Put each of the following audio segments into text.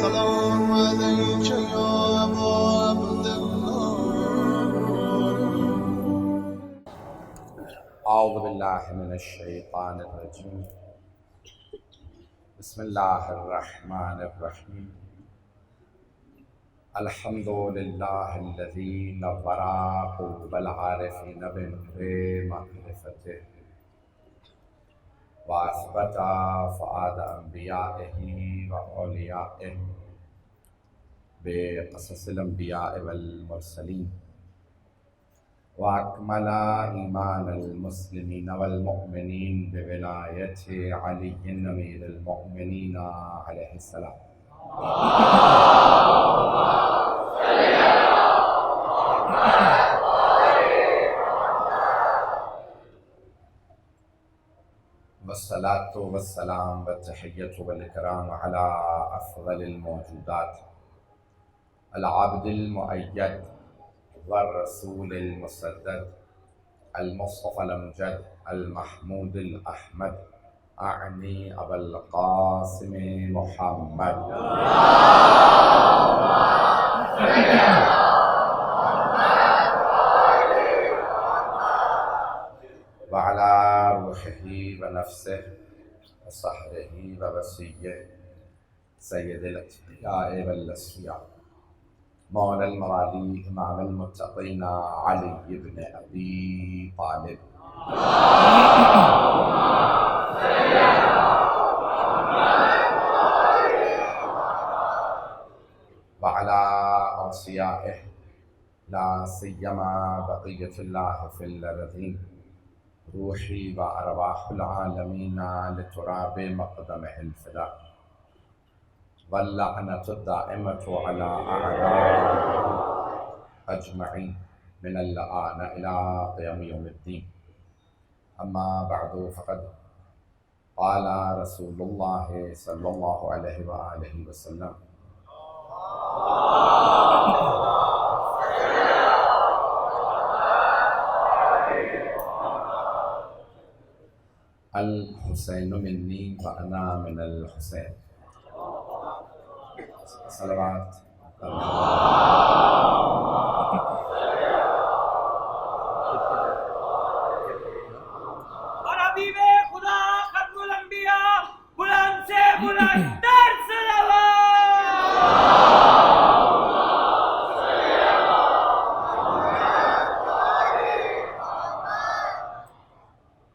السلام عليك يا أبا عبد الله. اعوذ باللہ من الشیطان الرجیم بسم اللہ الرحمن الرحیم الحمد للہ الذی نور قلوب العارفین بنور معرفتہ واثبت فؤاد انبیائہ واولیائہ بقصص الانبیاء والمرسلین وأكمل إيمان المسلمين والمؤمنين بولاية علي أمير المؤمنين عليه السلام. والصلاة والسلام والتحية والإكرام على أفضل الموجودات العبد المؤيد والرسول المسدد المصطفى الأمجد المحمود الأحمد أعني أبا القاسم محمد وعلى روحه ونفسه وصحبه ووصيه سيد الأتقياء والأصفياء مولا الموالي امام المتقين علي بن ابي طالب وعلى اوصيائه لا سيما بقية الله في الارضين روحي وارواح العالمين لتراب مقدمه الفداء واللعنة الدائمة على أعدائهم أجمعين من اللعان إلى قيام يوم الدين. أما بعد فقد قال رسول الله صلى الله عليه وآله وسلم الحسين مني وأنا من الحسين. صلوات اور حبیب خدا ختم الانبیاء بلند سے بلند تر صلوات.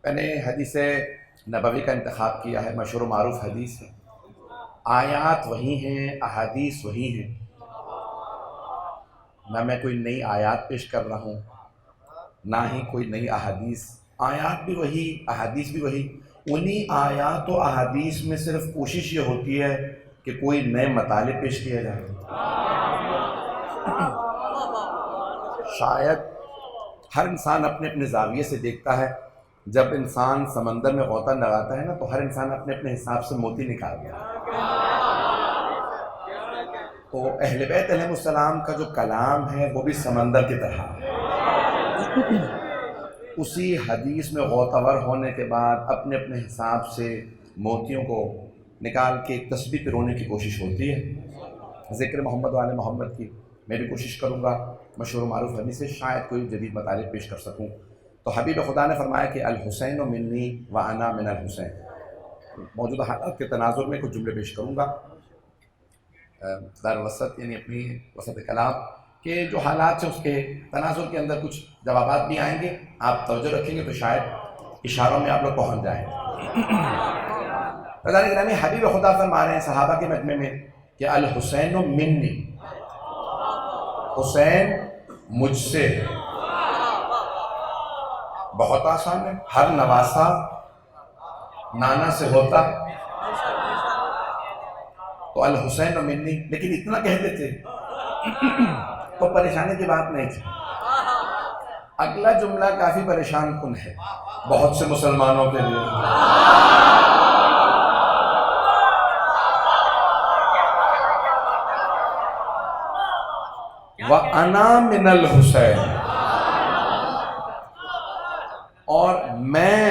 میں نے حدیث نبوی کا انتخاب کیا ہے، مشہور و معروف حدیث ہے، آیات وہی ہیں، احادیث وہی ہیں، نہ میں کوئی نئی آیات پیش کر رہا ہوں نہ ہی کوئی نئی احادیث. آیات بھی وہی، احادیث بھی وہی. انہی آیات و احادیث میں صرف کوشش یہ ہوتی ہے کہ کوئی نئے مطالب پیش کیا جائے. شاید ہر انسان اپنے اپنے زاویے سے دیکھتا ہے. جب انسان سمندر میں غوطہ لگاتا ہے نا تو ہر انسان اپنے اپنے حساب سے موتی نکالتا ہے. تو اہل بیت علیہ السلام کا جو کلام ہے وہ بھی سمندر کی طرح ہے. اسی حدیث میں غوطہ ور ہونے کے بعد اپنے اپنے حساب سے موتیوں کو نکال کے ایک تسبیح پرونے کی کوشش ہوتی ہے. ذکر محمد و آل محمد کی میں بھی کوشش کروں گا مشہور و معروف حدیث سے شاید کوئی جدید مطالب پیش کر سکوں. تو حبیب خدا نے فرمایا کہ الحسین منی و انا من الحسین. موجودہ حالات کے تناظر میں کچھ جملے پیش کروں گا. دار الوسط یعنی اپنی وسط کلام کے جو حالات ہیں اس کے تناظر کے اندر کچھ جوابات بھی آئیں گے. آپ توجہ رکھیں گے تو شاید اشاروں میں آپ لوگ پہنچ جائیں. رضوان گرامی حبیب خدا فرما رہے ہیں صحابہ کے مجمع میں کہ الحسین منی، حسین مجھ سے. بہت آسان ہے، ہر نواسا نانا سے ہوتا تو الحسین منی، لیکن اتنا کہہ دیتے تو پریشانی کی بات نہیں تھی. اگلا جملہ کافی پریشان کن ہے بہت سے مسلمانوں کے لیے. وَأَنَا مِنَ الْحُسَيْنِ، اور میں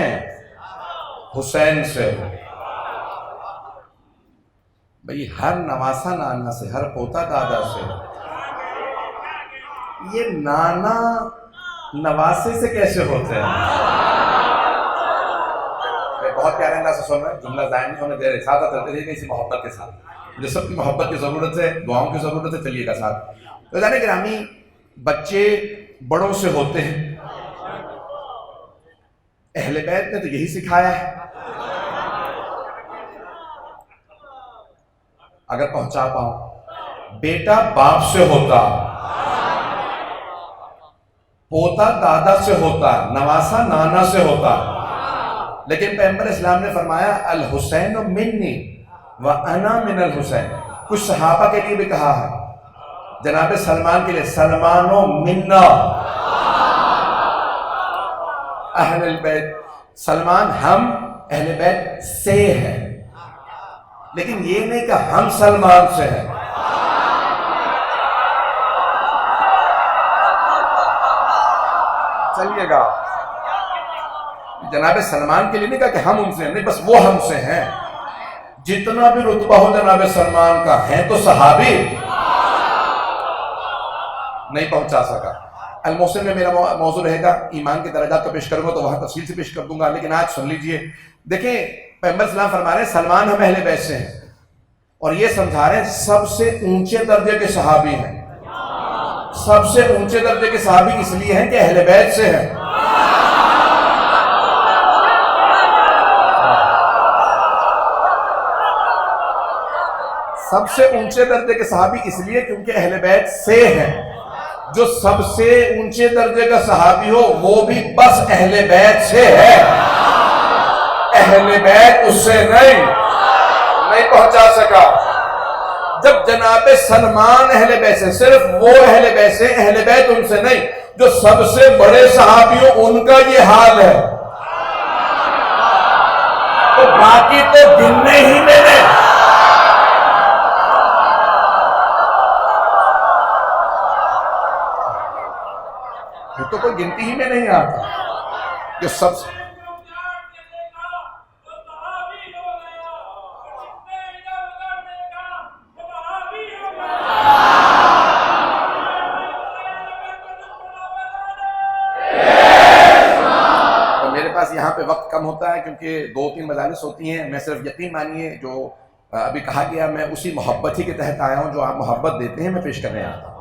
حسین سے ہوں. بھئی ہر نواسا نانا سے، ہر پوتا دادا سے. یہ نانا نواسے سے کیسے ہوتے ہیں؟ بہت پیارے انداز سے سن رہے ہیں، جملہ ضائع نہیں ہونے دے رہے، ساتھ چلتے رہیے اسی محبت کے ساتھ. مجھے سب کی محبت کی ضرورت ہے، دعاؤں کی ضرورت ہے، چلیے گا ساتھ. تو جانے گرامی، بچے بڑوں سے ہوتے ہیں. اہل بیت نے تو یہی سکھایا ہے. اگر پہنچا پاؤں، بیٹا باپ سے ہوتا، پوتا دادا سے ہوتا، نواسا نانا سے ہوتا. لیکن پیغمبر اسلام نے فرمایا الحسین منی وانا من الحسین. کچھ صحابہ کے لیے بھی کہا ہے، جناب سلمان کے لیے سلمانو منا اہل البیت. سلمان ہم اہل بیت سے ہے، لیکن یہ نہیں کہ ہم سلمان سے ہیں. چلیے گا، جناب سلمان کے لیے نہیں کہا کہ ہم ان سے ہیں، نہیں، بس وہ ہم سے ہیں. جتنا بھی رتبہ ہو جناب سلمان کا، ہے تو صحابی، نہیں پہنچا سکا. المحسن میں میرا موضوع رہے گا، ایمان کے درجات کو پیش کروں گا تو وہاں تفصیل سے پیش کر دوں گا. لیکن آج سن لیجئے، دیکھیں پیغمبر اسلام فرما رہے ہیں سلمان ہم اہل بیت سے ہیں، اور یہ سمجھا رہے ہیں سب سے اونچے درجے کے صحابی ہیں. سب سے اونچے درجے کے صحابی اس لیے ہیں کہ اہل بیت سے ہیں. سب سے اونچے درجے کے صحابی اس لیے کیونکہ اہل بیت سے ہیں. جو سب سے اونچے درجے کا صحابی ہو وہ بھی بس اہل بیت سے ہے، اہل بیت اس سے نہیں پہنچا سکا. جب جناب سلمان اہل بیت سے، صرف وہ اہل بیت سے، اہل بیت ان سے نہیں، جو سب سے بڑے صحابی ہو ان کا یہ حال ہے، تو باقی تو گننے ہی میں نے. تو کوئی گنتی ہی میں نہیں آتا جو سب سے. میرے پاس یہاں پہ وقت کم ہوتا ہے کیونکہ 2-3 مجالس ہوتی ہیں. میں صرف یقین مانیے جو ابھی کہا گیا، میں اسی محبت ہی کے تحت آیا ہوں. جو آپ محبت دیتے ہیں میں پیش کرنے آتا ہوں.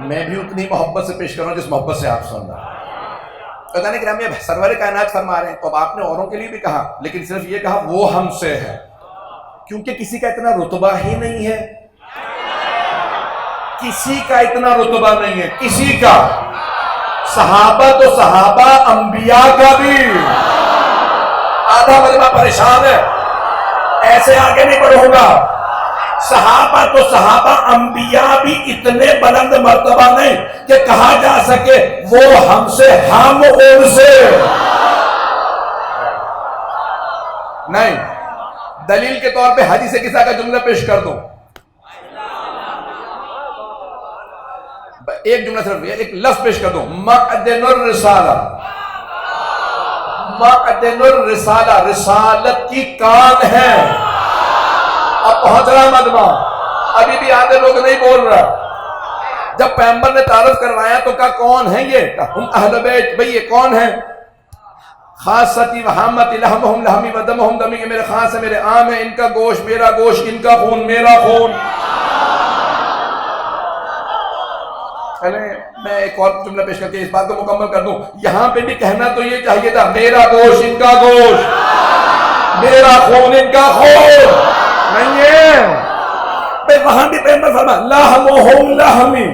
میں بھی اتنی محبت سے پیش کر رہا ہوں جس محبت سے آپ سن رہے ہیں. پتہ نہیں کہ سرور کائنات فرما رہے ہیں، تو اب آپ نے اوروں کے لیے بھی کہا، لیکن صرف یہ کہا وہ ہم سے ہے، کیونکہ کسی کا اتنا رتبہ ہی نہیں ہے. کسی کا اتنا رتبہ نہیں ہے، کسی کا. صحابہ تو صحابہ، انبیاء کا بھی. آدھا مجمع پریشان ہے، ایسے آگے نہیں بڑھوں گا. صحابہ تو صحابہ، انبیاء بھی اتنے بلند مرتبہ نہیں کہ کہا جا سکے وہ ہم سے، ہم ان سے نہیں. دلیل کے طور پہ حدیث قصہ کا جملہ پیش کر دوں. ایک جملہ صرف، ایک لفظ پیش کر دوں. معدن الرسالہ، معدن الرسالہ، رسالت کی کان ہے. اب پہنچ رہا مجمع، ابھی بھی آدھے لوگ نہیں بول رہا. جب پیغمبر نے تعارف کروایا تو کہا کون ہے یہ؟ ہم اہل بیت. بھئی یہ کون ہے؟ خاصتی وحامتی لحمہم لحمی ودمہم دمی، کہ میرے خاص ہے، میرے عام ہے، ان کا گوشت میرا گوشت، ان کا خون میرا خون. پہلے میں ایک اور جملہ پیش کر کے اس بات کو مکمل کر دوں. یہاں پہ بھی کہنا تو یہ چاہیے تھا میرا گوشت ان کا گوشت، میرا خون ان کا خون. نہیں ہے، وہاں بھی پیغمبر فرما لحمہم لحمی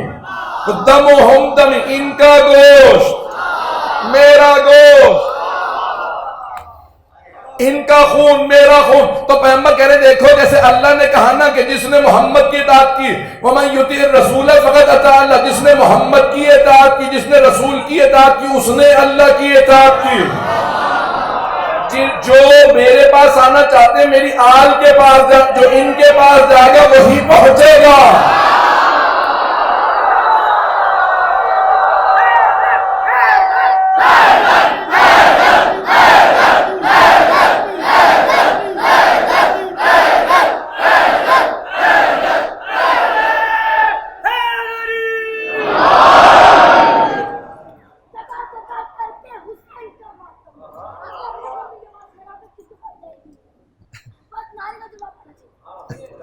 دمہم دمی، ان کا گوشت میرا گوشت، ان کا خون میرا خون. تو پیغمبر کہہ رہے دیکھو جیسے اللہ نے کہا نا کہ جس نے محمد کی اطاعت کی، وَمَن يُطِعِ الرَّسُولَ فَقَدْ أَطَاعَ اللَّهَ، جس نے محمد کی اطاعت کی، جس نے رسول کی اطاعت کی، اس نے اللہ کی اطاعت کی. جو میرے پاس آنا چاہتے ہیں میری آل کے پاس جو ان کے پاس جائے گا وہی پہنچے گا.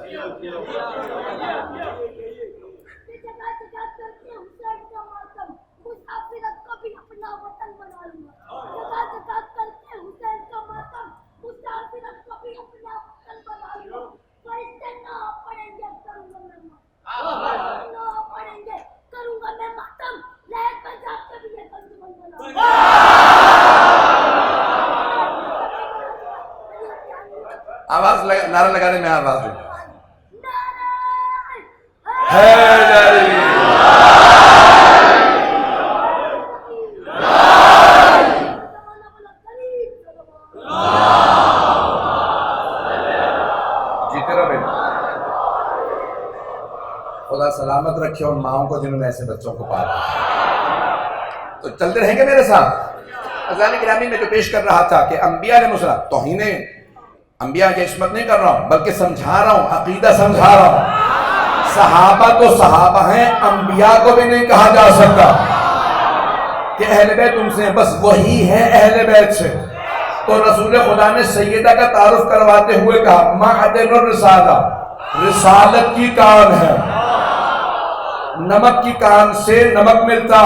جگہ جگہ کرتے حسین کا ماتم، مسافرت کو بھی اپنا وطن بنا لوں گا. جگہ جگہ کرتے حسین کا ماتم، مسافرت کو بھی اپنا وطن بنا لوں گا. فرشتے نہ پڑیں گے کروں گا میں ماتم، نہ پڑیں گے کروں گا میں ماتم. لہر پر جا کے بھی یہ کنزمن بنا لوں گا. آواز نعرہ لگانے میں آواز دیں. جیتے رہو بیٹا. خدا سلامت رکھے ان ماؤں کو جنہوں نے ایسے بچوں کو پالا. تو چلتے رہیں گے میرے ساتھ. اذان گرامی میں جو پیش کر رہا تھا کہ انبیاء علیہ السلام، توہین انبیاء کی عصمت نہیں کر رہا ہوں بلکہ سمجھا رہا ہوں، عقیدہ سمجھا رہا ہوں. صحابہ تو صحابہ ہیں، انبیاء کو بھی نہیں کہا جا سکتا کہ اہل بیت ان سے ہیں، بس وہی ہے اہل بیت سے. تو رسول خدا نے سیدہ کا تعارف کرواتے ہوئے کہا معدن الرسالہ، رسالت کی کان ہے. نمک کی کان سے نمک ملتا،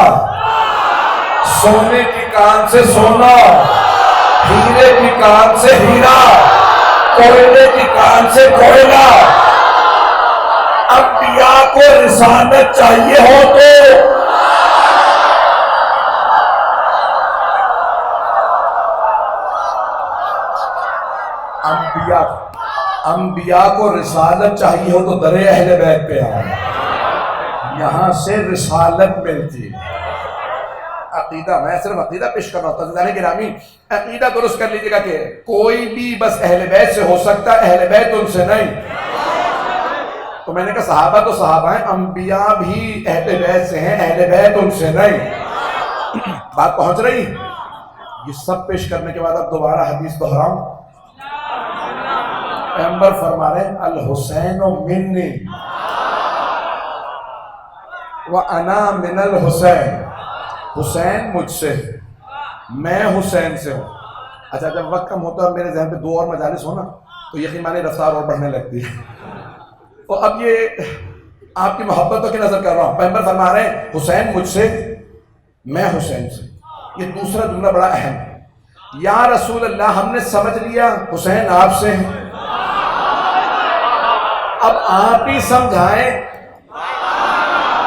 سونے کی کان سے سونا، ہیرے کی کان سے ہیرا، کوئلے کی کان سے کوئلہ. انبیاء کو رسالت چاہیے ہو تو انبیاء کو رسالت چاہیے ہو تو در اہل بیت پہ آئے، یہاں سے رسالت ملتی. عقیدہ میں صرف عقیدہ پیش کر رہا ہوں. عزیزان گرامی عقیدہ درست کر لیجیے گا کہ کوئی بھی بس اہل بیت سے ہو سکتا ہے، اہل بیت ان سے نہیں. تو میں نے کہا صحابہ تو صحابہ ہیں، انبیاء بھی اہل بیت سے ہیں، اہل بیت ان سے نہیں. بات پہنچ رہی؟ یہ سب پیش کرنے کے بعد اب دوبارہ حدیث دہراؤں. پیغمبر فرما رہے ہیں الحسین منی وانا من الحسین، حسین مجھ سے، میں حسین سے ہوں. اچھا جب وقت کم ہوتا ہے اور میرے ذہن پہ دو اور مجالس ہونا تو یقین مانے رفتار اور بڑھنے لگتی ہے. تو اب یہ آپ کی محبتوں کی نظر کر رہا ہوں. پیغمبر فرما رہے ہیں حسین مجھ سے، میں حسین سے. یہ دوسرا جملہ بڑا اہم ہے. یا رسول اللہ ہم نے سمجھ لیا حسین آپ سے ہیں، اب آپ ہی سمجھائیں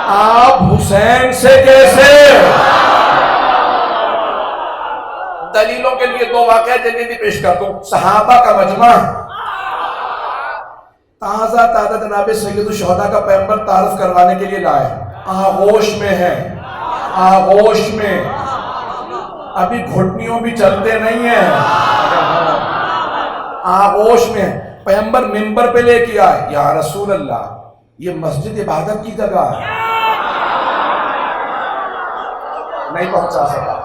آپ حسین سے کیسے. دلیلوں کے لیے دو واقعہ جلدی پیش کر دوں. صحابہ کا مجمع تازہ جناب سید الشہداء کا پیغمبر تعارف کروانے کے لیے لائے، آغوش میں ہے، آغوش میں ابھی گھٹنیوں بھی چلتے نہیں ہیں، آغوش میں. پیغمبر منبر پہ لے کے آئے یا رسول اللہ یہ مسجد عبادت کی جگہ ہے. نہیں پہنچا سکا.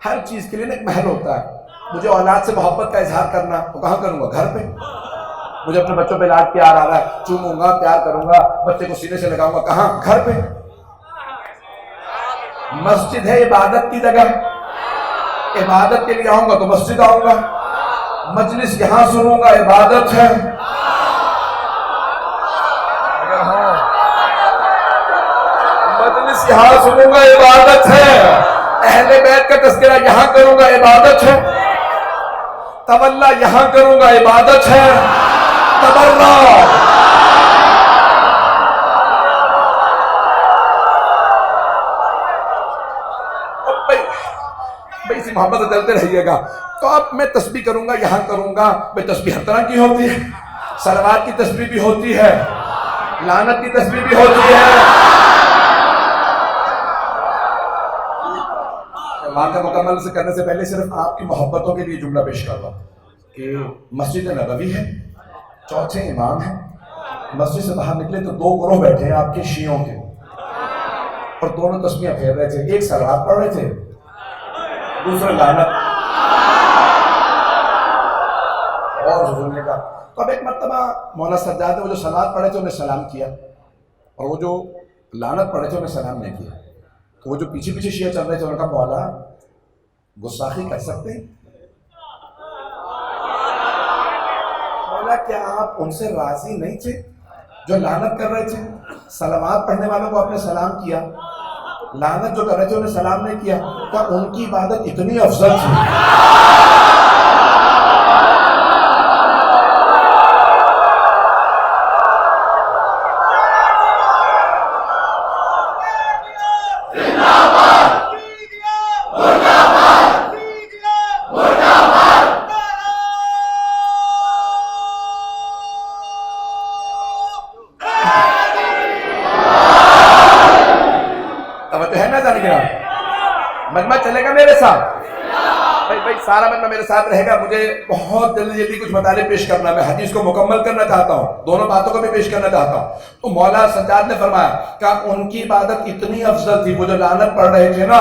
ہر چیز کے لیے ایک محل ہوتا ہے. مجھے اولاد سے محبت کا اظہار کرنا تو کہاں کروں گا؟ گھر پہ. مجھے اپنے بچوں پہ لاڈ پیار آ رہا ہے، چوموں گا، پیار کروں گا، بچے کو سینے سے لگاؤں گا، کہاں؟ گھر پہ. مسجد ہے عبادت کی جگہ، عبادت کے لیے آؤں گا تو مسجد آؤں گا. مجلس یہاں سنوں گا عبادت ہے. مجلس یہاں سنوں گا عبادت ہے. اہل بیت کا تذکرہ یہاں کروں گا عبادت ہے. تولا یہاں کروں گا عبادت ہے. تبرع بھائی اسی محبت سے چلتے رہیے گا. تو اب میں تسبیح کروں گا یہاں کروں گا. بھائی تسبیح ہر طرح کی ہوتی ہے، صلوات کی تسبیح بھی ہوتی ہے، لعنت کی تسبیح بھی ہوتی ہے. واقعہ مکمل سے کرنے سے پہلے صرف آپ کی محبتوں کے لیے جملہ پیش کر رہا ہوں کہ مسجد نبوی ہے، چوتھے امام ہیں. مسجد سے باہر نکلے تو دو گروہ بیٹھے ہیں آپ کے شیعوں کے، اور دونوں تسبیحیں پھیر رہے تھے. ایک صلوات پڑھ رہے تھے، دوسرا لعنت. اور حضور نے کہا. تو اب ایک مرتبہ مولانا سجاد نے وہ جو صلوات پڑھے تھے انہیں سلام کیا، اور وہ جو لعنت پڑھے تھے انہیں سلام نہیں کیا. تو وہ جو پیچھے پیچھے شیعہ چل رہے تھے انہوں نے کہا مولا گستاخی کر سکتے ہیں؟ بولا کیا آپ ان سے راضی نہیں تھے جو لعنت کر رہے تھے؟ صلوات پڑھنے والوں کو آپ نے سلام کیا، لعنت جو کر رہے تھے انہیں سلام نہیں کیا، کیا ان کی عبادت اتنی افضل تھی؟ مجمع چلے گا میرے ساتھ؟ بھائی سارا مجمع میرے ساتھ رہے گا. مجھے بہت جلدی کچھ مطالب پیش کرنا ہے. میں حدیث کو مکمل کرنا چاہتا ہوں، دونوں باتوں کو بھی پیش کرنا چاہتا ہوں. تو مولا سجاد نے فرمایا کہ ان کی عبادت اتنی افضل تھی، وہ جو لعنت پڑھ رہے تھے نا،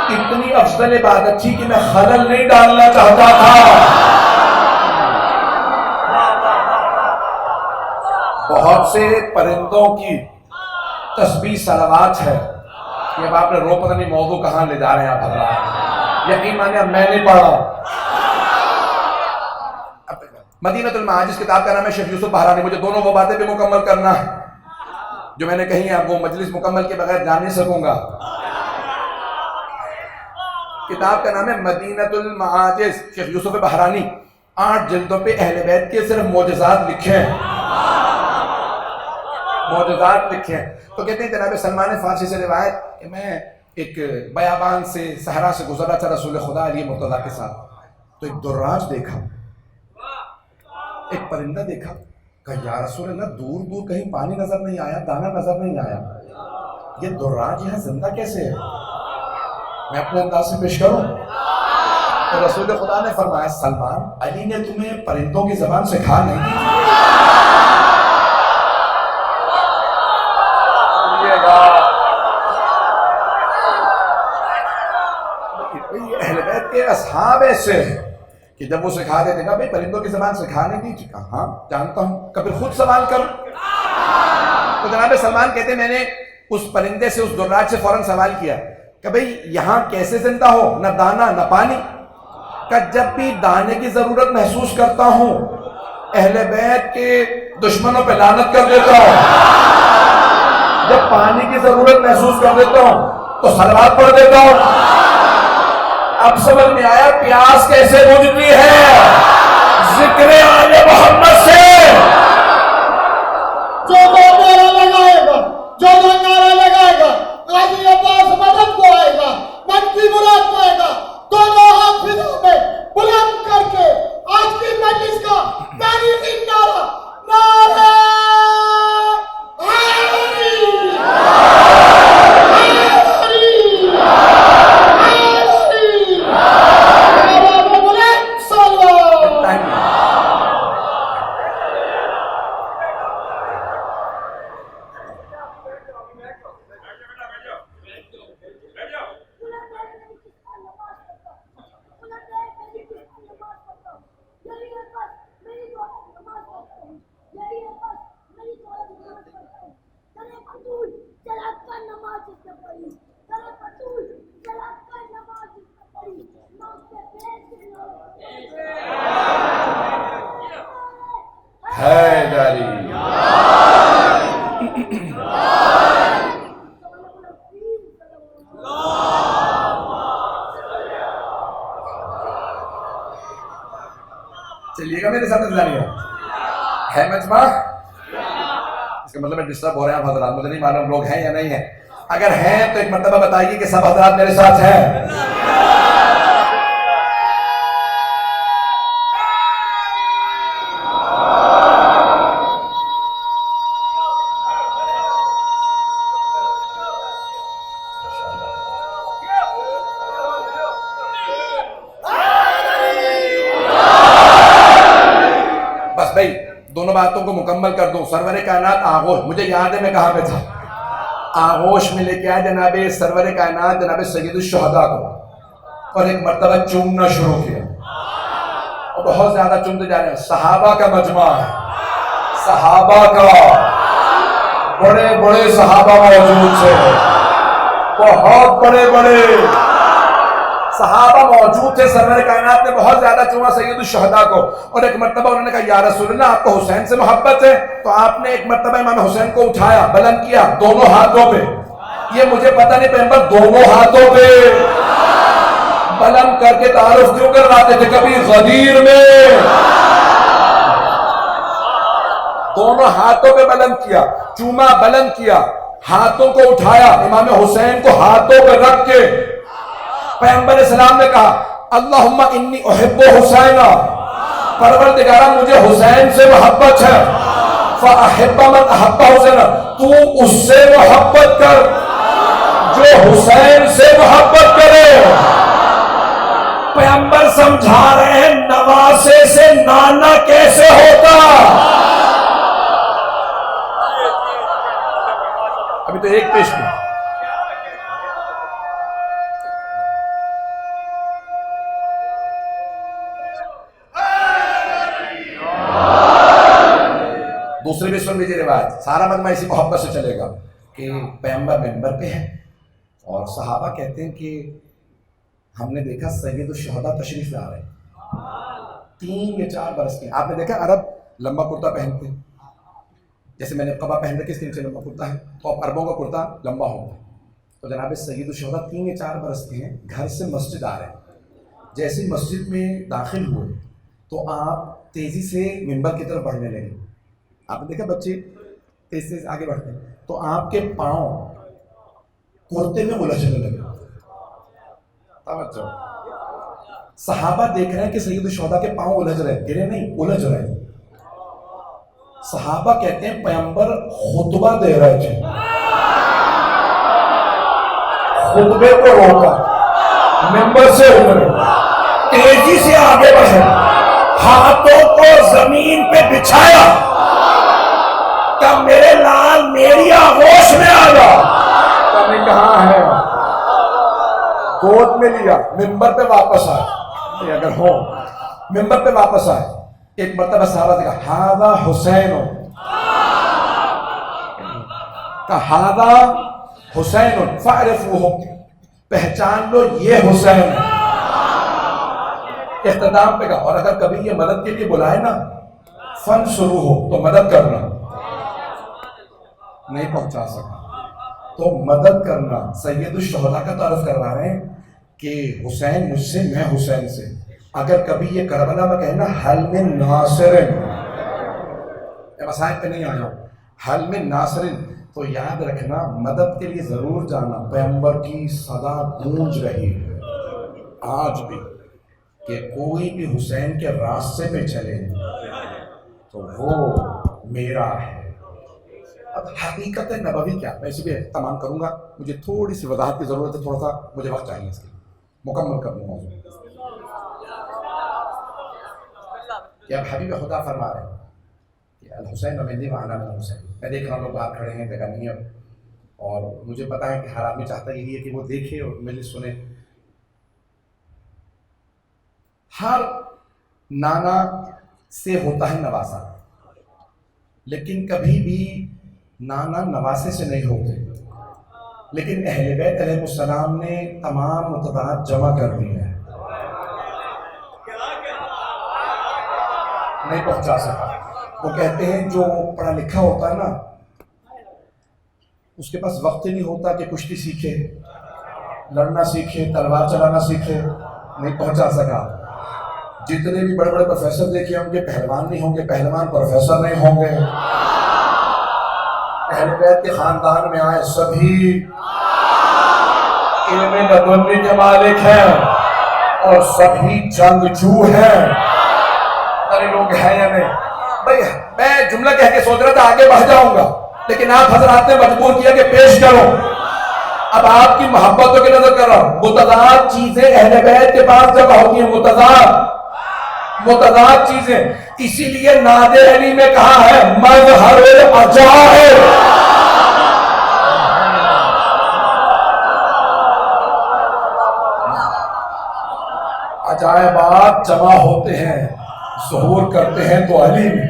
اتنی افضل عبادت تھی کہ میں خلل نہیں ڈالنا چاہتا تھا. بہت سے پرندوں کی تسبیح صلوات ہے. یہ اب آپ نے رو پتہ نہیں موضوع کہاں لے جا رہے ہیں آپ حضرات. یقین مانے اب میں نہیں پڑھ رہا ہوں. مدینۃ المعاجز کتاب کا نام ہے شیخ یوسف بہرانی. مجھے دونوں وہ باتیں بھی مکمل کرنا ہے جو میں نے کہی ہیں. اب وہ مجلس مکمل کے بغیر جا نہیں سکوں گا. کتاب کا نام ہے مدینۃ المعاجز شیخ یوسف بہرانی. 8 جلدوں پہ اہل بیت کے صرف معجزات لکھے ہیں، معجزات لکھے ہیں. تو کہتے ہیں جناب سلمان فارسی سے روایت کہ میں ایک بیابان سے صحرا سے گزرا تھا رسول خدا علیہ مرتضیٰ کے ساتھ. تو ایک دراج دیکھا، ایک پرندہ دیکھا. کہا یا رسول اللہ، دور دور کہیں پانی نظر نہیں آیا، دانا نظر نہیں آیا، یہ دراج یہاں زندہ کیسے ہے؟ میں اپنے انداز سے پیش کروں. تو رسول خدا نے فرمایا سلمان، علی نے تمہیں پرندوں کی زبان سکھا نہیں. اہل بیت کے اصحاب ایسے ہیں کہ جب وہ سکھا دیتے نا بھائی پرندوں کی زبان سکھانے کی، ہاں جانتا ہوں، کبھی خود سوال کرو. تو جناب سلمان کہتے ہیں میں نے اس پرندے سے، اس دراج سے فوراً سوال کیا کہ بھئی یہاں کیسے زندہ ہو، نہ دانا نہ پانی؟ کہ جب بھی دانے کی ضرورت محسوس کرتا ہوں اہل بیت کے دشمنوں پہ لعنت کر دیتا ہوں، جب پانی کی ضرورت محسوس کر دیتا ہوں تو صلوات پڑھ دیتا ہوں. اب سمجھ میں آیا پیاس کیسے بجھتی ہے ذکر آل محمد سے. جو نعرہ لگائے گا، جو نعرہ لگائے گا، غازی عباس مدد کو آئے گا، من کی مراد کو آئے گا. دونوں ہاتھ فضا میں بلند کر کے آج کی مجلس کا تاریخی نعرہ، نعرہ چلیے گا میرے ساتھ ہے مجمع. اس کا مطلب میں ڈسٹرب ہو رہے ہیں حضرات، مجھے نہیں معلوم لوگ ہیں یا نہیں ہیں. اگر ہیں تو ایک مرتبہ بتائیے کہ سب حضرات میرے ساتھ ہیں. دونوں باتوں کو مکمل کر دوں. سرور کائنات آغوش، مجھے یاد ہے میں کہاں پہ تھا. آغوش میں لے کے آئے جناب سرور کائنات جناب سید الشہداء کو، اور ایک مرتبہ چومنا شروع کیا اور بہت زیادہ چومتے جا رہے ہیں. صحابہ کا مجمع ہے، صحابہ کا، بڑے بڑے صحابہ موجود تھے، بہت بڑے بڑے صحابہ موجود تھے، سرور کائنات نے بہت زیادہ چوما سید الشہداء کو، اور ایک مرتبہ انہوں نے کہا یا رسول اللہ آپ کو حسین سے محبت ہے؟ تو آپ نے ایک مرتبہ امام حسین کو اٹھایا، بلند کیا دونوں ہاتھوں پہ، یہ مجھے پتہ نہیں پیغمبر دونوں ہاتھوں پہ بلند کر کے تعارف کیوں کرواتے تھے؟ کبھی غدیر میں دونوں ہاتھوں پہ بلند کیا، چوما بلند کیا، ہاتھوں کو اٹھایا، امام حسین کو ہاتھوں پہ رکھ کے پیغمبر اسلام نے کہا اللہم انی احب حسین، پروردگارہ مجھے حسین سے محبت ہے، فاحب من احب حسین، تو اس سے محبت کر جو حسین سے محبت کرے۔ پیغمبر سمجھا رہے ہیں نواسے سے نانا کیسے ہوتا۔ ابھی تو ایک پیش کیا، دوسرے بھی سن لیجیے روایت، سارا مجمع اسی محبت سے چلے گا کہ پیغمبر منبر پہ ہے اور صحابہ کہتے ہیں کہ ہم نے دیکھا سید الشہداء تشریف لا رہے ہیں، 3 یا 4 برس کے۔ آپ نے دیکھا عرب لمبا کرتا پہنتے ہیں، جیسے میں نے قبا پہن رکھا، اس کے نیچے لمبا کرتا ہے، تو اب عربوں کا کرتا لمبا ہوتا ہے۔ تو جناب سید الشہداء 3 یا 4 برس کے ہیں، گھر سے مسجد آ رہے ہیں، جیسے مسجد میں داخل ہوئے تو آپ تیزی سے منبر کی طرف بڑھنے لگے۔ آپ نے دیکھا بچے تیز تیز آگے بڑھتے ہیں، تو آپ کے پاؤں کرتے میں الجھنے لگے۔ توجہ، صحابہ دیکھ رہے ہیں کہ سید الشہداء کے پاؤں الجھ رہے ہیں، گرے نہیں، الجھ رہے ہیں۔ صحابہ کہتے ہیں پیغمبر خطبہ دے رہے تھے، خطبے کو روکا، منبر سے اترے، تیزی سے آگے بڑھے، ہاتھوں کو زمین پہ بچھایا کہ میرے لال میری آغوش میں آ جا۔ میں کہاں ہے؟ گود میں لیا، منبر پہ واپس آئے، اگر ہو منبر پہ واپس آئے، ایک مرتبہ صحابہ سے کہا ہذا حسین، کہا ہذا حسین فاعرفوہ، پہچان لو یہ حسین ہے۔ اختتام پہ کہا اور اگر کبھی یہ مدد کے لیے بلائے نا فن شروع ہو تو مدد کرنا، نہیں پہنچا سکا تو مدد کرنا۔ سید الشہداء کا تعارف کروا رہے ہیں کہ حسین مجھ سے، میں حسین سے، اگر کبھی یہ کربلا میں کہنا حل من ناصر، میں مسائل پہ نہیں آیا ہوں، حل من ناصر، تو یاد رکھنا مدد کے لیے ضرور جانا۔ پیغمبر کی صدا گونج رہی ہے آج بھی کہ کوئی بھی حسین کے راستے پہ چلے تو وہ میرا ہے۔ اب حقیقت نبوی کیا، میں اسی پہ تمام کروں گا، مجھے تھوڑی سی وضاحت کی ضرورت ہے، تھوڑا سا مجھے وقت چاہیے اس کے لیے، مکمل کر دوں موضوع کہ اب حبیب خدا فرما رہے ہیں کہ الحسین منی وانا من حسین۔ میں دیکھ رہا ہوں لوگ باہر کھڑے ہیں، جگہ نہیں ہے، اور مجھے پتا ہے کہ ہر آدمی چاہتا یہی ہے کہ وہ دیکھے اور مجلس سنے۔ ہر نانا سے ہوتا ہے نواسا، لیکن کبھی بھی نانا نواسے سے نہیں ہوتے۔ لیکن اہل بیت علیہ السلام نے تمام متضاد جمع کر دی ہیں، نہیں پہنچا سکا۔ وہ کہتے ہیں جو پڑھا لکھا ہوتا ہے نا اس کے پاس وقت ہی نہیں ہوتا کہ کشتی سیکھے، لڑنا سیکھے، تلوار چلانا سیکھے، نہیں پہنچا سکا۔ جتنے بھی بڑے بڑے پروفیسر دیکھے ہوں گے پہلوان نہیں ہوں گے، پہلوان پروفیسر نہیں ہوں گے۔ اہل بیت کے خاندان میں آئے سبھی علم لدنی کے مالک ہیں اور سبھی جنگجو ہیں۔ ارے لوگ ہیں یا نہیں بھائی؟ میں جملہ کہہ کے سوچ رہا تھا آگے بڑھ جاؤں گا، لیکن آپ حضرات نے مجبور کیا کہ پیش کرو۔ اب آپ کی محبتوں کی نظر کر رہا ہوں۔ متضاد چیزیں اہل بیت کے پاس جب ہوتی ہیں، متضاد چیزیں، اسی لیے نادر علی میں کہا ہے مظہر العجائب، عجائبات جمع ہوتے ہیں، ظہور کرتے ہیں تو علی میں۔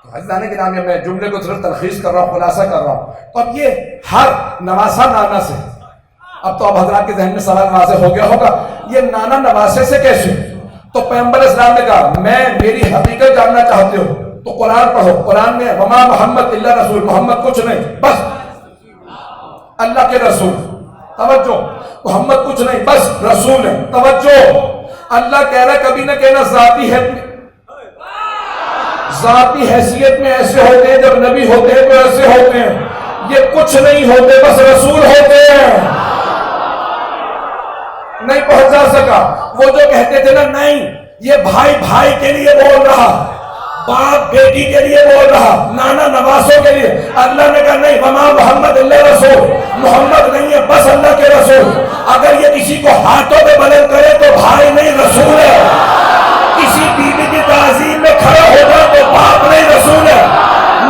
تو حضرت کے نام میں جملے کو صرف تلخیص کر رہا ہوں، خلاصہ کر رہا ہوں۔ تو اب یہ ہر نواسا نانا سے، اب تو اب حضرات کے ذہن میں سوال واضح ہو گیا ہوگا، یہ نانا نواسے سے کیسے؟ تو پیغمبر اسلام نے کہا میں میری حقیقت جاننا چاہتے ہو تو قرآن پڑھو، قرآن میں وما محمد الا رسول، محمد کچھ نہیں بس اللہ کے رسول، توجہ، محمد کچھ نہیں بس رسول ہے، توجہ، اللہ کہہ رہا کبھی نہ کہنا ذاتی حیثیت میں ایسے ہوتے ہیں، جب نبی ہوتے ہیں تو ایسے ہوتے ہیں، یہ کچھ نہیں ہوتے بس رسول ہوتے ہیں۔ نہیں پہنچا سکا، وہ جو کہتے تھے نا نہیں یہ بھائی بھائی کے لیے بول رہا، باپ بیٹی کے لیے بول رہا، نانا نواسوں کے لیے، اللہ نے کہا نہیں وما محمد اللہ رسول، محمد نہیں ہے بس اللہ کے رسول۔ اگر یہ کسی کو ہاتھوں پہ بلند کرے تو بھائی نہیں رسول ہے، کسی بیوی کی تعظیم میں کھڑا ہو جائے تو باپ نہیں رسول ہے،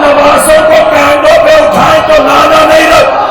نواسوں کو کینڈوں پہ اٹھائے تو نانا نہیں رسول۔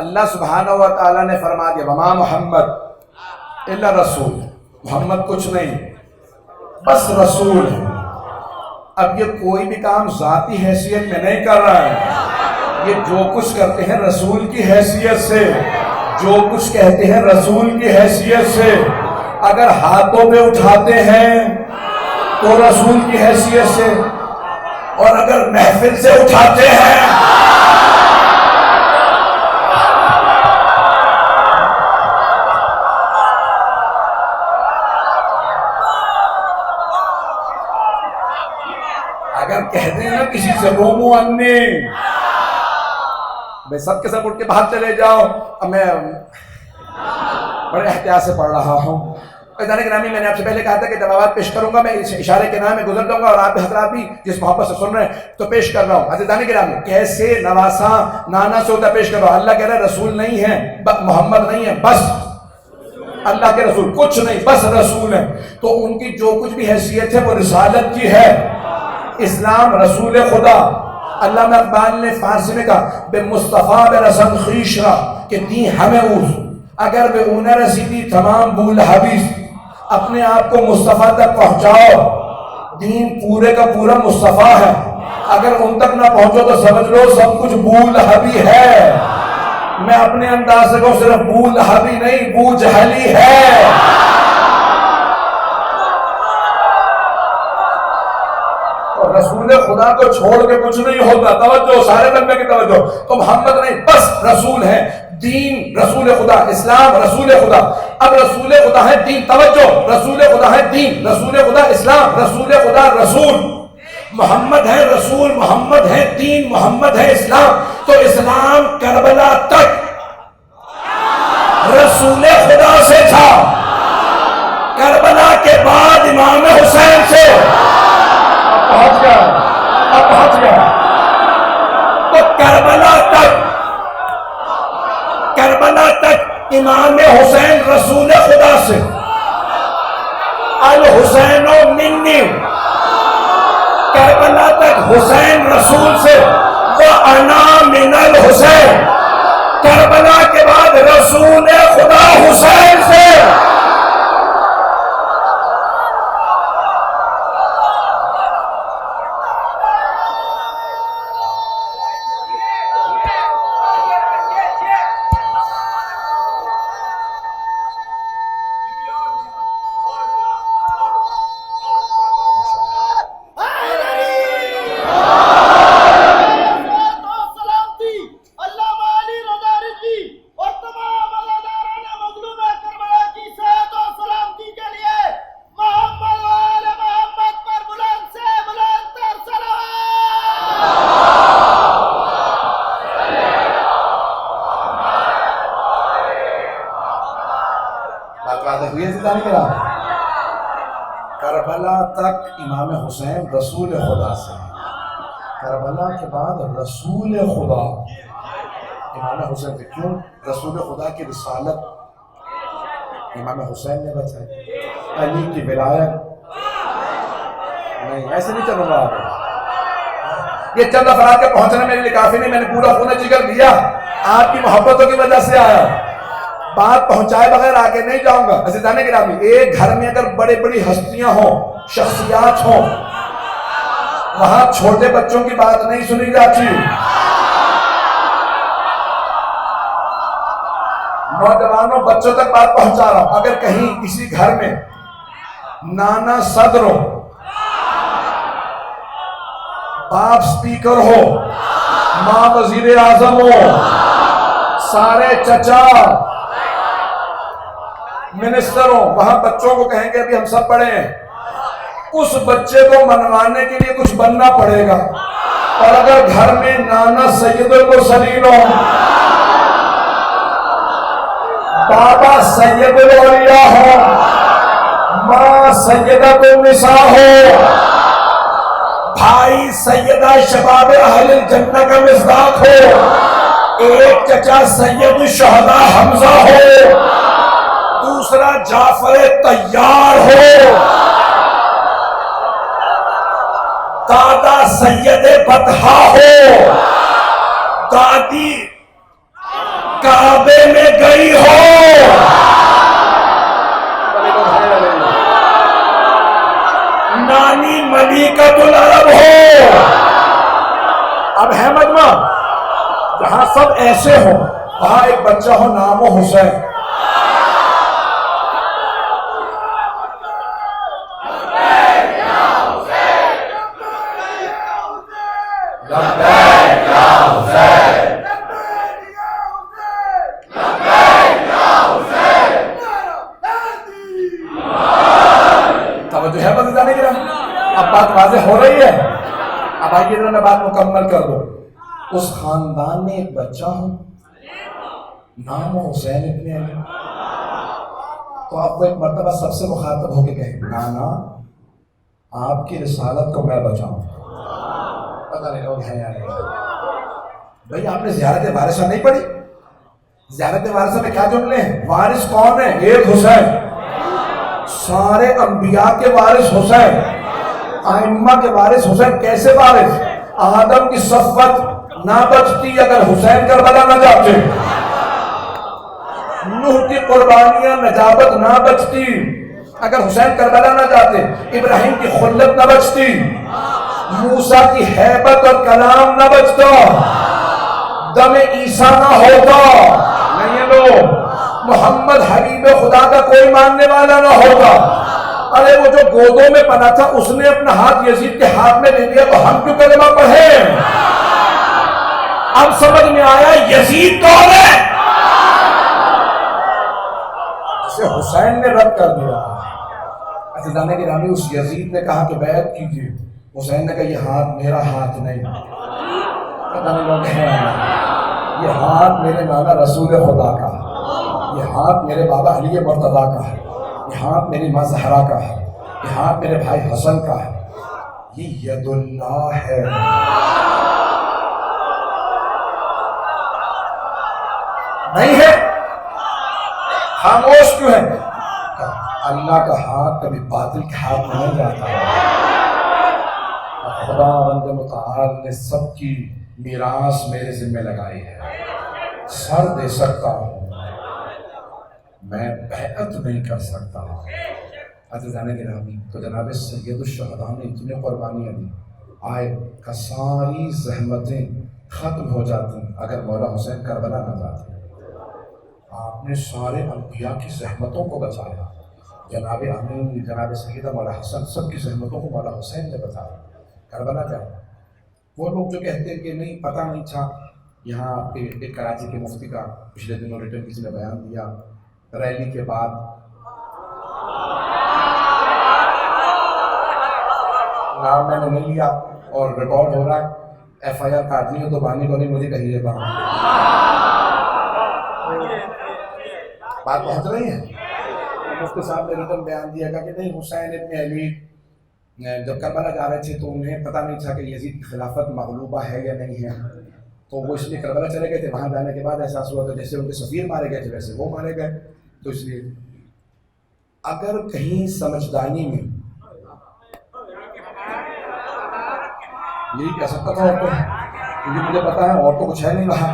اللہ سبحانہ و تعالیٰ نے فرما دیا وما محمد الا رسول، محمد کچھ نہیں بس رسول ہے۔ اب یہ کوئی بھی کام ذاتی حیثیت میں نہیں کر رہا ہے، یہ جو کچھ کرتے ہیں رسول کی حیثیت سے، جو کچھ کہتے ہیں رسول کی حیثیت سے، اگر ہاتھوں پہ اٹھاتے ہیں تو رسول کی حیثیت سے، اور اگر محفل سے اٹھاتے ہیں کہتے ہیں نا کسی سے رومو انی، میں سب کے سب اٹھ کے باہر چلے جاؤ، اب میں بڑے احتیاط سے پڑھ رہا ہوں۔ عزیزان گرامی میں نے آپ سے پہلے کہا تھا کہ جوابات پیش کروں گا، میں اس اشارے کے نام میں گزر جاؤں گا اور آپ حضرات بھی جس محبت سے سن رہے ہیں تو پیش کر رہا ہوں۔ عزیزان گرامی کیسے نواساں نانا سے ہوتا پیش کر رہا ہوں، اللہ کہہ رہا ہے رسول نہیں ہے، محمد نہیں ہے بس اللہ کے رسول، کچھ نہیں بس رسول ہے۔ تو ان کی جو کچھ بھی حیثیت ہے وہ رسالت کی ہے، اسلام رسول خدا۔ علامہ اقبال نے فارسی میں کہا بے مصطفیٰ بے رسن خیش را کہ دین ہمیں اوز، اگر بے اونہ رسیدی تمام بول حبیث، اپنے آپ کو مصطفیٰ تک پہنچاؤ، دین پورے کا پورا مصطفیٰ ہے، اگر ان تک نہ پہنچو تو سمجھ لو سب کچھ بول حبی ہے۔ میں اپنے انداز سے کہوں صرف بول حبی نہیں بو جہلی ہے۔ رسول خدا کو چھوڑ کے کچھ نہیں ہوتا، توجہ سارے بندے کی توجہ، تو محمد نہیں بس رسول ہے، دین رسول خدا، اسلام رسول خدا۔ اب رسول خدا ہے دین، توجہ رسول خدا ہے دین، رسول خدا اسلام، رسول خدا رسول، محمد ہے رسول، محمد ہے دین، محمد ہے اسلام۔ تو اسلام کربلا تک رسول خدا سے تھا، کربلا کے بعد امام حسین سے پہنچ گیا، اب پہنچ گیا۔ تو کربلا تک امام حسین رسول خدا سے، الحسین منی، کربلا تک حسین رسول سے، وَأَنَا مِنَ الْحُسَيْن، کربلا کے بعد رسول خدا حسین سے۔ کربلا تک امام حسین رسول خدا سے، کربلا کے بعد رسول خدا امام حسین سے۔ کیوں؟ رسول خدا کی رسالت امام حسین نے بچائی، علی کی ولایت نہیں۔ ایسے نہیں چلوں گا، یہ چند افراد کے پہنچنا میرے لیے کافی نہیں، میں نے پورا خون جگر دیا، آپ کی محبتوں کی وجہ سے آیا، بات پہنچائے بغیر آگے نہیں جاؤں گا۔ عزیزان گرامی، ایک گھر میں اگر بڑی بڑی ہستیاں ہوں، شخصیات ہوں، وہاں چھوٹے بچوں کی بات نہیں سنی جاتی۔ نوجوانوں، بچوں تک بات پہنچا رہا ہوں، اگر کہیں کسی گھر میں نانا صدر ہو، باپ سپیکر ہو، ماں وزیر اعظم ہو، سارے چچا منسٹر ہوں، وہاں بچوں کو کہیں گے ابھی ہم سب پڑھے ہیں، اس بچے کو منوانے کے لیے کچھ بننا پڑے گا۔ اور اگر گھر میں نانا سید المرسلین ہو، بابا سید الاولیاء ہو، ماں سیدۃ النساء ہو، بھائی سیدہ شباب اہل الجنہ کا مصداق ہو، ایک چچا سید الشہداء حمزہ ہو، دوسرا جعفر طیار ہو، دادا سید بطحہ ہو، دادی کعبے میں گئی ہو، نانی ملیکۃ العرب ہو۔ اب ہے مجمع جہاں سب ایسے ہوں، وہاں ایک بچہ ہو نام ہو حسین، اب بات واضح ہو رہی ہے۔ اب آئیے ذرا میں بات مکمل کر دوں۔ اس خاندان میں ایک بچہ ہو، نام حسین ابن علی، تو آپ کو ایک مرتبہ سب سے مخاطب ہو کے کہیں، نانا آپ کی رسالت کو میں بچاؤں۔ پتہ نہیں لوگ ہیں یا نہیں۔ بھئی آپ نے زیارت وارثہ نہیں پڑھی؟ زیارت وارثہ میں کیا جملے ہیں؟ وارث کون ہے؟ ایک حسین، سارے انبیاء کے وارث حسین، ائمہ کے وارث حسین۔ کیسے وارث؟ آدم کی صفت نہ بچتی اگر حسین کربلا نہ جاتے، نوح کی قربانیاں نجابت نہ بچتی اگر حسین کربلا نہ جاتے، ابراہیم کی خلت نہ بچتی، موسیٰ کی ہیبت اور کلام نہ بچتا، دم عیسیٰ نہ ہوتا، نہیں لوگ محمد حبیب خدا کا کوئی ماننے والا نہ ہوتا۔ ارے وہ جو گودوں میں پنا تھا اس نے اپنا ہاتھ یزید کے ہاتھ میں دے دیا، تو ہم کیوں کلمہ پڑھیں؟ اب سمجھ میں آیا یزید کون ہے؟ جسے حسین نے رد کر دیا۔ عزیزان گرامی، اس یزید نے کہا کہ بیعت کیجیے، حسین نے کہا یہ ہاتھ میرا ہاتھ نہیں، پتہ نہیں لوگ ہیں، یہ ہاتھ میرے نانا رسول خدا کا ہے، یہ ہاتھ میرے بابا علی مرتضیٰ کا ہے، یہ ہاتھ میری ماں زہرا کا ہے، یہ ہاتھ میرے بھائی حسن کا ہے۔ یہ ید اللہ ہے. نہیں ہے؟ خاموش کیوں ہے؟ اللہ کا ہاتھ کبھی باطل کے ہاتھ میں نہیں جاتا. خدا بند متعال نے سب کی میراث میرے ذمہ لگائی ہے. سر دے سکتا ہوں، میں بیعت نہیں کر سکتا. عزیزان گرامی، تو جناب سید الشہداء نے اتنی قربانیاں دی، آئے کا ساری زحمتیں ختم ہو جاتی اگر مولا حسین کربلا نہ جاتے. آپ نے سارے انبیاء کی زحمتوں کو بچایا. جناب امین، جناب سیدہ مولا حسن، سب کی زحمتوں کو مولا حسین نے بچایا. کربلا جائے. وہ لوگ جو کہتے ہیں کہ نہیں پتہ نہیں تھا، یہاں ایک کراچی کے مفتی کا پچھلے دنوں ریٹرن کسی نے بیان دیا، ریلی کے بعد نام میں نے نہیں لیا اور ریکارڈ ہو رہا ہے، ایف آئی آر کاٹنی ہو تو بانی کو نہیں مجھے کہیے گا. بات پہنچ رہی ہے. مفتی صاحب نے ریٹرن بیان دیا کہ نہیں حسین ابن علی جب کربلا جا رہے تھے تو انہیں پتہ نہیں تھا کہ یزید کی خلافت مغلوبہ ہے یا نہیں ہے، تو وہ اس لیے کربلا چلے گئے تھے. وہاں جانے کے بعد احساس ہوا تھا جیسے ان کے سفیر مارے گئے تھے ویسے وہ مارے گئے. تو اس لیے اگر کہیں سمجھدانی میں یہی کہہ سکتا تھا عورتوں، کیونکہ مجھے پتا ہے اور تو کچھ ہے نہیں وہاں.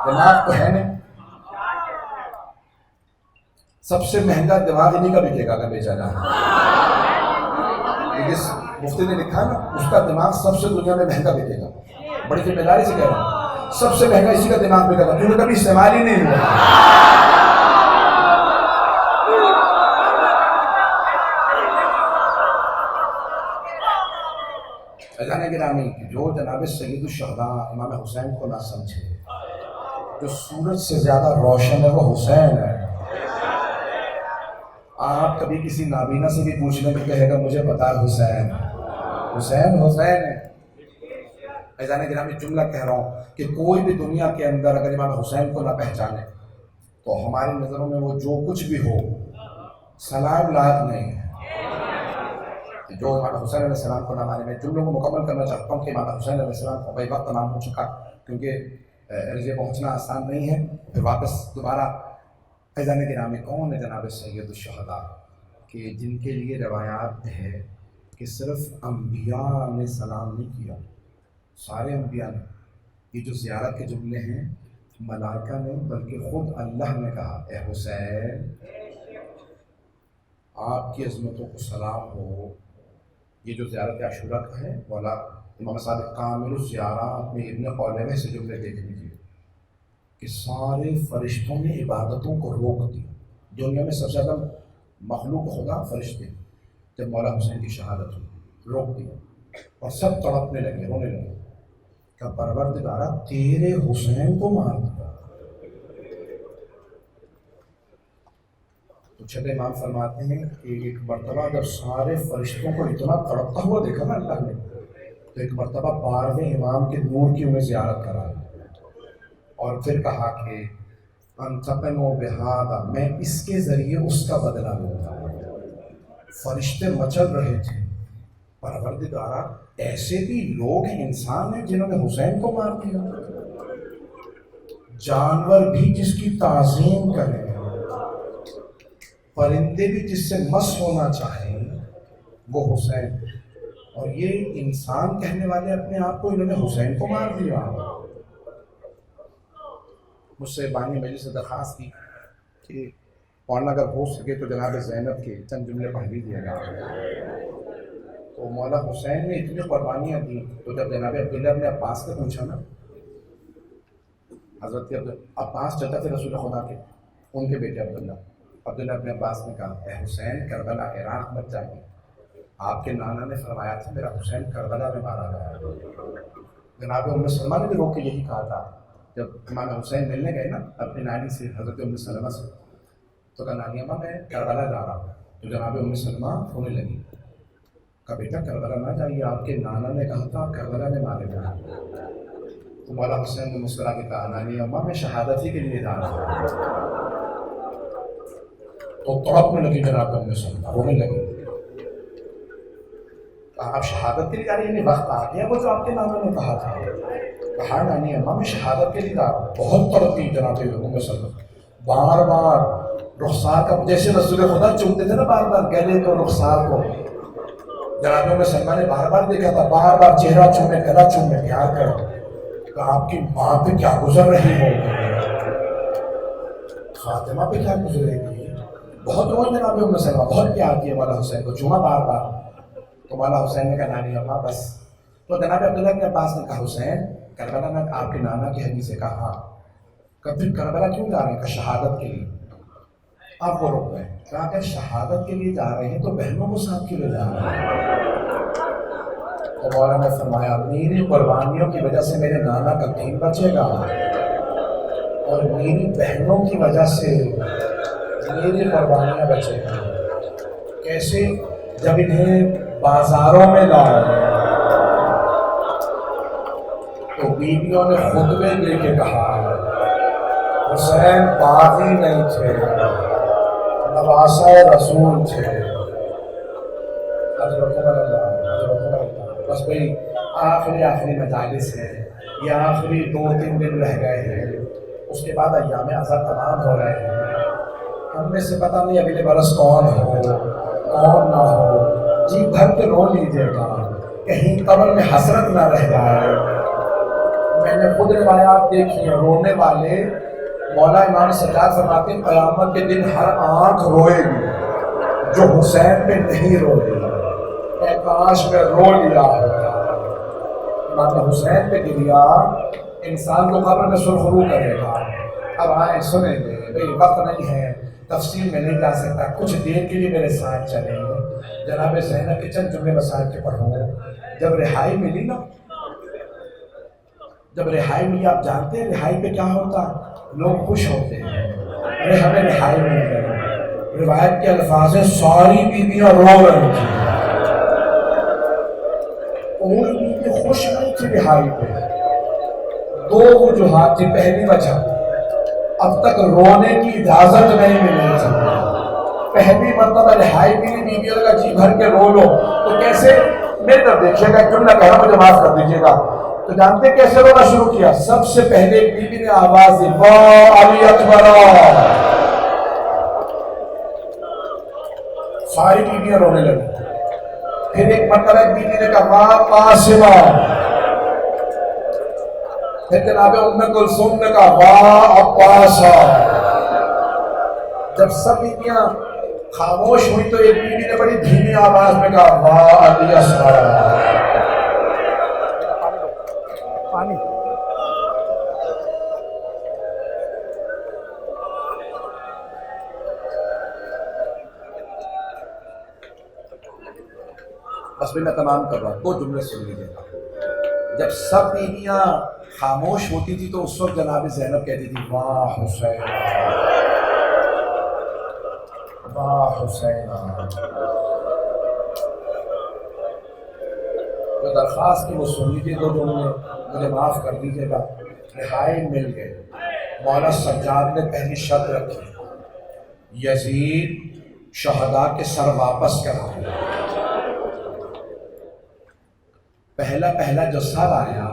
دماغ تو ہے نہیں. سب سے مہنگا دماغ انہیں کا بکے گا اگر بیچا جائے. جس مفتی نے لکھا نا اس کا دماغ سب سے دنیا میں مہنگا بکے گا. بڑی ذمہ داری سے کہہ رہا ہوں، سب سے مہنگا اسی کا دماغ بکے گا کیونکہ کبھی استعمال ہی نہیں ہوا. اذان گرامی، جو جناب سید الشہداء امام حسین کو نہ سمجھے، جو سورج سے زیادہ روشن ہے وہ حسین ہے. آپ کبھی کسی نابینا سے بھی پوچھ لیں تو کہے گا مجھے پتا ہے حسین حسین حسین ہے. اذان گرامی، جملہ کہہ رہا ہوں کہ کوئی بھی دنیا کے اندر اگر امام حسین کو نہ پہچانے تو ہماری نظروں میں وہ جو کچھ بھی ہو سلام لائق نہیں ہے. جو امام حسین علیہ السلام کو نہ مانے. میں جملوں کو مکمل کرنا چاہتا ہوں کہ امام حسین علیہ السلام کو بھائی وقت تمام ہو چکا کیونکہ رضے پہنچنا آسان نہیں ہے. پھر واپس دوبارہ فیضان گرامی، کون ہے جناب سید الشہداء کہ جن کے لیے روایات ہے کہ صرف انبیاء نے سلام نہیں کیا، سارے انبیاء نے. یہ جو زیارت کے جملے ہیں ملائکہ نے بلکہ خود اللہ نے کہا اے حسین آپ کی عظمتوں کو سلام ہو. یہ جو زیارت عاشورہ کا ہے مولا امام صادق کامل الزیارات میں ابن قولوہ سے جملے دیکھ لیجیے کہ سارے فرشتوں نے عبادتوں کو روک دیا. دنیا میں سب سے زیادہ مخلوق خدا فرشتے، جب مولا حسین کی شہادت ہوئی روک دیا اور سب تڑپنے لگے، رونے لگے کہ پروردگارا تیرے حسین کو مار دیا. تو چھٹے امام فرماتے ہیں کہ ایک مرتبہ جب سارے فرشتوں کو اتنا تڑپتا ہوا دیکھا نا اللہ نے، تو ایک مرتبہ 12ویں امام کے نور کی انہیں زیارت کرائی اور پھر کہا کہ انتقموا بہذا، میں اس کے ذریعے اس کا بدلہ لوں گا. فرشتے مچل رہے تھے، پروردگارا ایسے بھی لوگ ہیں، انسان ہیں جنہوں نے حسین کو مار دیا. جانور بھی جس کی تعظیم کریں، پرندے بھی جس سے مس ہونا چاہیں وہ حسین. اور یہ انسان کہنے والے اپنے آپ کو انہوں نے حسین کو مار دیا. مجھ سے بانی مجلس سے درخواست کی کہ پڑھنا اگر ہو سکے تو جناب زینب کے چند جملے پڑھ لیجیے گا. تو مولا حسین نے اتنی قربانیاں دی، تو جب جناب عبداللہ ابن عباس نے پوچھا نا، حضرت عباس چچا تھے رسول خدا کے، ان کے بیٹے عبداللہ ابن عباس نے کہا اے حسین کربلا عراق مت جائیے، آپ کے نانا نے فرمایا تھا میرا حسین کربلا میں مارا گیا. جناب ام سلمہ نے بھی روک کے یہی کہا تھا جب امام حسین ملنے گئے نا اپنی نانی سے، حضرت ام سلمہ سے، تو کہا نانی اماں میں کربلا جا رہا ہوں. تو جناب ام سلمہ رونے لگی، کہا بیٹا کربلا نہ جائیے، آپ کے نانا نے کہا تھا کربلا میں مارے گیا. تو مولا حسین نے مسکرا کے کہا نانی اماں میں شہادت ہی کے لیے جا رہا ہوں. تو تڑپنے لگی جناب ام سلمہ، رونے لگی. آپ شہادت کے لیے جا رہی ہیں؟ وقت آ گیا وہ جو آپ کے نانا نے کہا تھا. کہا نانی اماں میں شہادت کے لیے جا رہا ہوں. بہت تڑپی جناب ام سلمہ، بار بار رخسار کا، جیسے رسول خدا چومتے تھے نا بار بار گلے کو رخسار کو، جناب ام سلمہ نے بار بار دیکھا تھا، بار بار چہرہ چومے، گلا چومے، پیار کرے. کہ آپ کی ماں پہ کیا گزر رہی ہوگی، فاطمہ پہ کیا گزرے گی. بہت روئے جناب ام سلمہ، بہت پیار کیا مولا حسین کو، چوما بار بار. تو مولا حسین نے کہا نانی اماں بس. تو جناب عبداللہ بن عباس نے کہا حسین کربلا میں آپ کے نانا کی حدیث سے کہا کبھی کربلا کیوں جا رہے ہیں؟ کہ شہادت کے لیے. آپ کو روک گئے. کہا کہ شہادت کے لیے جا رہے ہیں تو بہنوں کو ساتھ کیوں لے جا رہے ہیں؟ تو مولا نے فرمایا میری قربانیوں کی وجہ سے میرے نانا کا دین بچے گا، اور میری بہنوں کی وجہ سے میری قربانیاں بچے گا. کیسے؟ جب انہیں بازاروں میں لاؤ تو بیویوں نے خطبے دے کے کہا حسین باغی نہیں تھے، نواسہ رسول تھے. بس بھئی آخری مجالس ہے، یہ آخری 2-3 دن رہ گئے ہیں، اس کے بعد ایام عزا تمام ہو رہے ہیں. ہم میں سے پتہ نہیں اگلے برس کون ہو کون نہ ہو. جی بھر کے رو لیجیے گا، کہیں قبر میں حسرت نہ رہ جائے. میں نے خود روایات دیکھی ہیں، رونے والے مولا امام سجاد فرماتے ہیں قیامت کے دن ہر آنکھ روئے گی جو حسین پہ نہیں روئے گی. اے کاش میں رو لیا ہوتا. امام حسین پہ گریا انسان کو قبر میں سرخرو کرے گا. اب آئیں سنیں گے، بھئی وقت نہیں ہے، تفصیل میں نہیں جا سکتا، کچھ دیر کے لیے میرے ساتھ چلیں. جناب زینب کے چند جملے مسائل کے پڑھوں. جب رہائی ملی نا، جب رہائی ملی، آپ جانتے ہیں رہائی پہ کیا ہوتا؟ لوگ خوش ہوتے ہیں، ارے ہمیں رہائی مل گئی. روایت کے الفاظ ہیں ساری بیویاں رو رہی تھیں، کوئی بیوی خوش نہیں تھی رہائی پہ. 2 وجوہات تھی. پہلی وجہ اب تک رونے کی اجازت نہیں ملی تھی. پہلی مرتبہ رہائی ملی، بیویوں کا جی بھر کے رو لو. تو کیسے؟ میری طرف دیکھیے گا، جملہ کہہ رہا ہوں مجھے معاف کر دیجیے گا. تو جانتے کیسے رونا شروع کیا؟ سب سے پہلے بیوی نے آواز دی واہ علی اکبر. ساری بیویاں رونے لگی. پھر ایک مرتبہ ایک بیوی نے کہا واہ قاسمہ. پھر جناب ام کلثوم نے کہا واہ عباسہ. جب سب بیویاں خاموش ہوئی تو ایک بیوی نے بڑی دھیمی آواز میں کہا واہ علی اصغر. پانی بس بھی میں تمام کر رہا ہوں. 2 جملے سن لیجیے. جب سب بیویاں خاموش ہوتی تھی تو اس وقت جناب زینب کہتی تھی واہ حسین واہ حسین. جو درخواست کی وہ سن لیجیے. 2 جملے مجھے معاف کر دیجیے گا. رہائی مل گئے. مولا سجاد نے پہلی شرط رکھی یزید شہداء کے سر واپس کرا. پہلا جو سر آیا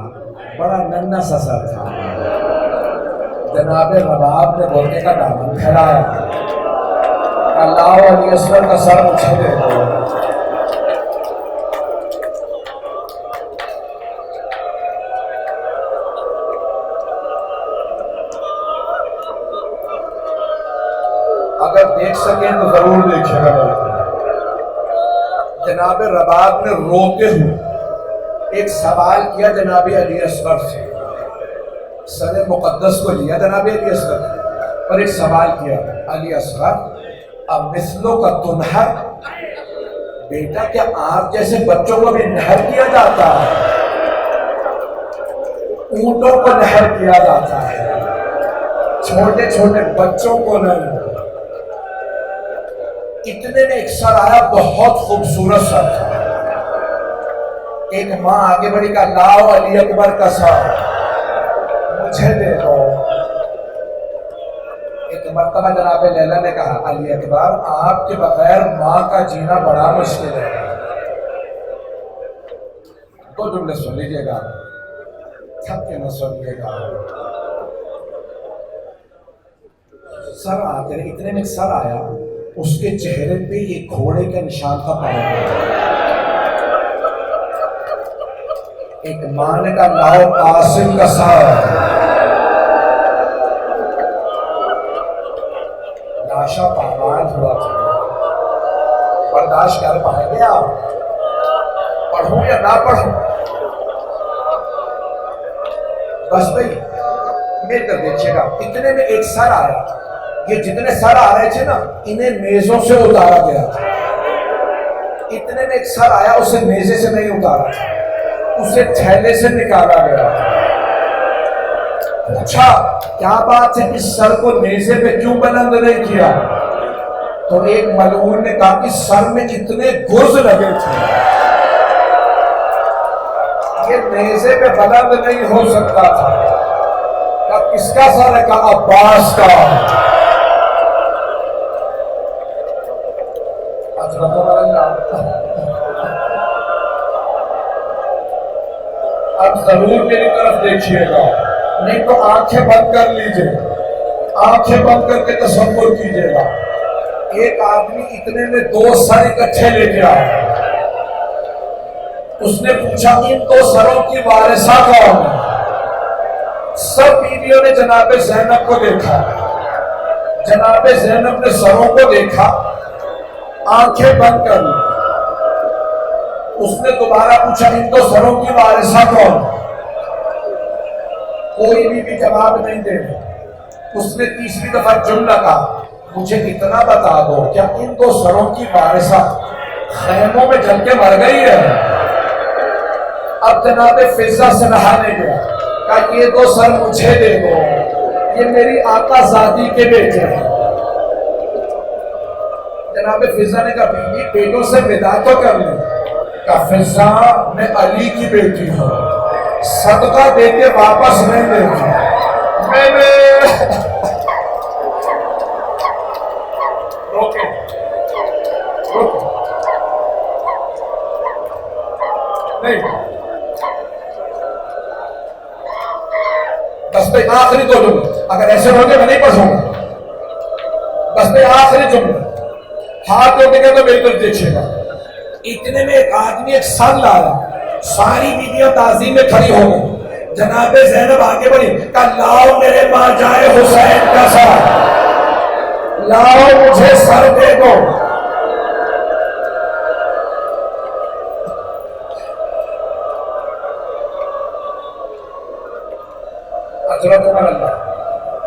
بڑا ننھا سا سر تھا. جناب رباب نے بولنے کا دامن پھیلایا اللہ علی اصغر کا سر مجھے دے دو. اگر دیکھ سکیں تو ضرور دیکھے گا. جناب رباب نے روتے ہوئے ایک سوال کیا جناب علی اصغر سے. سر مقدس کو لیا جناب علی اصغر اور ایک سوال کیا علی اصغر اب مثلوں کا تنہر بیٹا کیا آپ جیسے بچوں کو بھی نہر کیا جاتا ہے؟ اونٹوں کو نہر کیا جاتا ہے، چھوٹے چھوٹے بچوں کو نہیں. اتنے میں ایک سر آیا بہت خوبصورت سر تھا. ایک ماں آگے بڑھی کا لاؤ علی اکبر کا سر مجھے دے دو. ایک ایک مرتبہ جناب لیلا نے کہا علی اکبر آپ کے بغیر ماں کا جینا بڑا مشکل ہے. دو جملے سن لیجیے گا, تھک کے نہ سنیے گا. سر آتے رہے, اتنے میں سر آیا, اس کے چہرے پہ ایک گھوڑے کا نشان تھا پایا گیا. ایک ماں نے کہا لاؤ قاسم کا سر. لاشا پامال ہوا تھا, برداشت کر پائیں گے آپ؟ پڑھوں یا نہ پڑھوں؟ بس بھائی مل کر دیکھیے گا. اتنے میں ایک سر آیا, یہ جتنے سر آ رہے تھے نا انہیں میزوں سے اتارا گیا تھا. اتنے میں ایک سر آیا, اسے میزے سے نہیں اتارا تھا, اسے تھیلے سے نکالا گیا تھا. پوچھا کیا بات ہے, اس سر کو نیزے پہ کیوں بلند نہیں کیا؟ تو ایک ملعون نے کہا کہ سر میں اتنے گرز لگے تھے, یہ نیزے پہ بلند نہیں ہو سکتا تھا. کہا کس کا سر ہے؟ کہا عباس کا. اب ضرور میری طرف دیکھیے گا, نہیں تو آنکھیں بند کر لیجئے, آنکھیں بند کر کے تصور کیجئے گا. ایک آدمی اتنے میں دو سر اکٹھے لے کے آیا. اس نے پوچھا ان دو سروں کی وارثہ کون ہے؟ سب بیویوں نے جناب زینب کو دیکھا. جناب زینب نے سروں کو دیکھا, آنکھیں بند کر لی. اس نے دوبارہ پوچھا ان دو سروں کی وارثہ کون؟ کوئی بھی جواب نہیں دے رہا. اس نے تیسری دفعہ جملہ کہا مجھے اتنا بتا دو کیا ان دو سروں کی وارثہ خیموں میں جل کے مر گئی ہے؟ اب جناب فضہ سے نہانے گیا, کہا یہ دو سر مجھے دے دو, یہ میری آقا زادی کے بیٹے ہیں. جناب فضہ نے کہا بیوی بیٹوں سے ودا تو کر لیں. کہا فضہ میں علی کی بیٹی ہوں, صدقہ دے کے واپس نہیں دے گی. میں نے روکے نہیں, بس بھائی آخری دو جملے, اگر ایسے ہوگے میں نہیں پڑھوں گا. بس بھائی آخری جملے, ہاتھ روکے گا تو میری طرف دیکھیے گا. اتنے میں ایک آدمی ایک سر لایا, ساری بیویاں تعظیم میں کھڑی ہو گئی. جناب زینب آگے بڑھی, کہا لاؤ میرے ماں جائے حسین کا سر, لاؤ مجھے سر دے دو.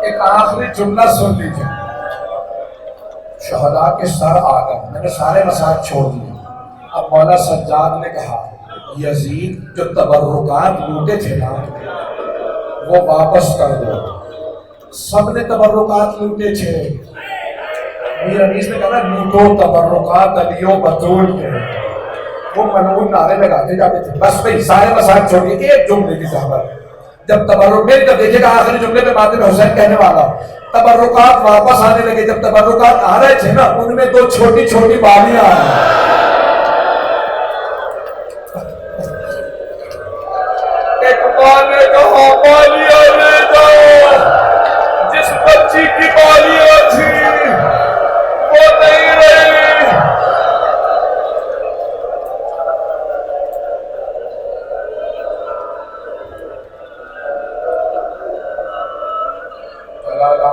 ایک آخری جملہ سن لیجیے. شہداء کے سر آ گئے, میں نے سارے مسائل چھوڑ دیے. اب مولا سجاد نے کہا یزید جو تبرکات لوٹے تھے نا وہ واپس کر دو. سب نے تبرکات لوٹے تھے. میر انیس نے کہا لوٹو تبرکات علیو بطول کے. وہ ملعون نعرے لگاتے جاتے تھے. بس بھائی سارے مسائل چھوڑیے, ایک جملے کی زحمت. جب تبرک میری طرف دیکھیے گا آخری جملے پہ ماتم حسین کہنے والا, تبرکات واپس آنے لگے. جب تبرکات آ رہے تھے نا ان میں دو چھوٹی چھوٹی بالیاں آ رہی. ایک ماں نے کہا بالیاں لے جاؤ, جس بچی کی بالیاں تھی وہ نہیں رہی. لا